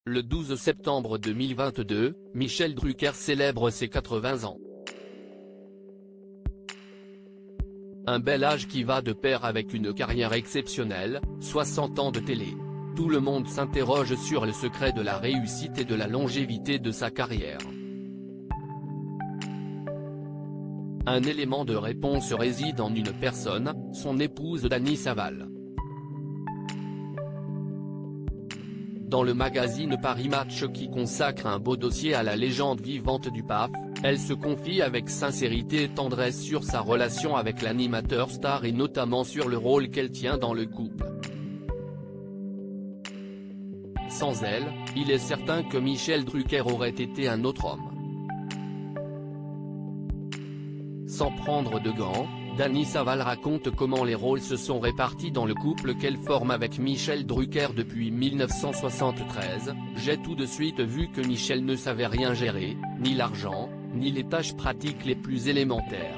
Le 12 septembre 2022, Michel Drucker célèbre ses 80 ans. Un bel âge qui va de pair avec une carrière exceptionnelle, 60 ans de télé. Tout le monde s'interroge sur le secret de la réussite et de la longévité de sa carrière. Un élément de réponse réside en une personne, son épouse Dany Saval. Dans le magazine Paris Match qui consacre un beau dossier à la légende vivante du PAF, elle se confie avec sincérité et tendresse sur sa relation avec l'animateur star et notamment sur le rôle qu'elle tient dans le couple. Sans elle, il est certain que Michel Drucker aurait été un autre homme. Sans prendre de gants, Dany Saval raconte comment les rôles se sont répartis dans le couple qu'elle forme avec Michel Drucker depuis 1973. J'ai tout de suite vu que Michel ne savait rien gérer, ni l'argent, ni les tâches pratiques les plus élémentaires.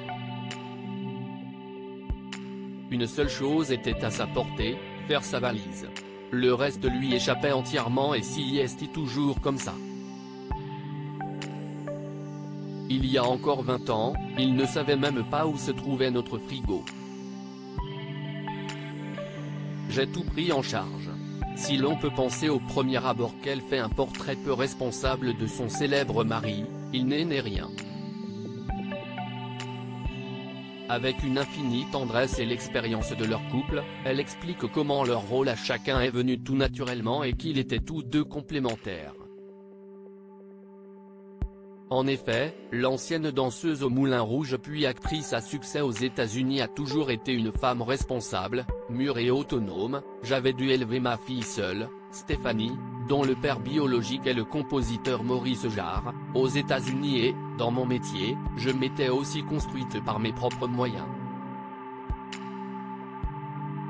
Une seule chose était à sa portée, faire sa valise. Le reste lui échappait entièrement et s'y est toujours comme ça. Il y a encore 20 ans, il ne savait même pas où se trouvait notre frigo. J'ai tout pris en charge. Si l'on peut penser au premier abord qu'elle fait un portrait peu responsable de son célèbre mari, il n'est rien. Avec une infinie tendresse et l'expérience de leur couple, elle explique comment leur rôle à chacun est venu tout naturellement et qu'ils étaient tous deux complémentaires. En effet, l'ancienne danseuse au Moulin Rouge puis actrice à succès aux États-Unis a toujours été une femme responsable, mûre et autonome. J'avais dû élever ma fille seule, Stéphanie, dont le père biologique est le compositeur Maurice Jarre, aux États-Unis et, dans mon métier, je m'étais aussi construite par mes propres moyens.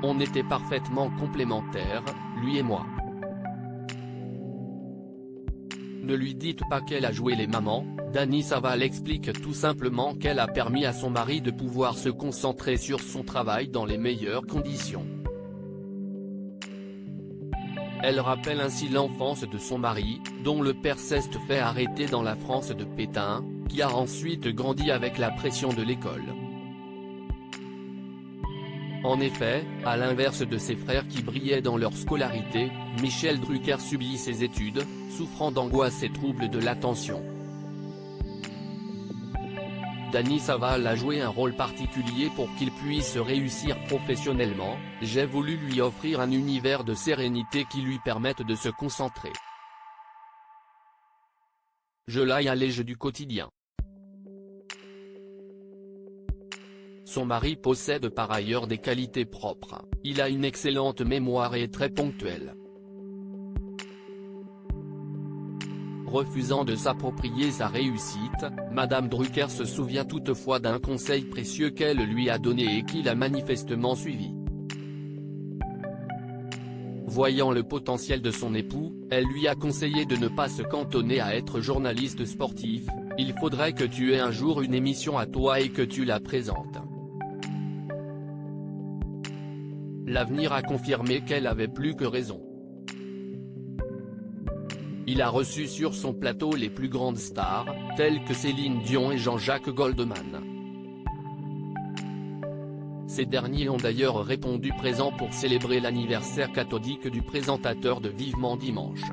On était parfaitement complémentaires, lui et moi. Ne lui dites pas qu'elle a joué les mamans, Dany Saval explique tout simplement qu'elle a permis à son mari de pouvoir se concentrer sur son travail dans les meilleures conditions. Elle rappelle ainsi l'enfance de son mari, dont le père s'est fait arrêter dans la France de Pétain, qui a ensuite grandi avec la pression de l'école. En effet, à l'inverse de ses frères qui brillaient dans leur scolarité, Michel Drucker subit ses études, souffrant d'angoisse et troubles de l'attention. Dany Saval a joué un rôle particulier pour qu'il puisse réussir professionnellement. J'ai voulu lui offrir un univers de sérénité qui lui permette de se concentrer. Je l'ai allégé du quotidien. Son mari possède par ailleurs des qualités propres, il a une excellente mémoire et est très ponctuel. Refusant de s'approprier sa réussite, Madame Drucker se souvient toutefois d'un conseil précieux qu'elle lui a donné et qu'il a manifestement suivi. Voyant le potentiel de son époux, elle lui a conseillé de ne pas se cantonner à être journaliste sportif, il faudrait que tu aies un jour une émission à toi et que tu la présentes. L'avenir a confirmé qu'elle avait plus que raison. Il a reçu sur son plateau les plus grandes stars, telles que Céline Dion et Jean-Jacques Goldman. Ces derniers ont d'ailleurs répondu présents pour célébrer l'anniversaire cathodique du présentateur de Vivement Dimanche.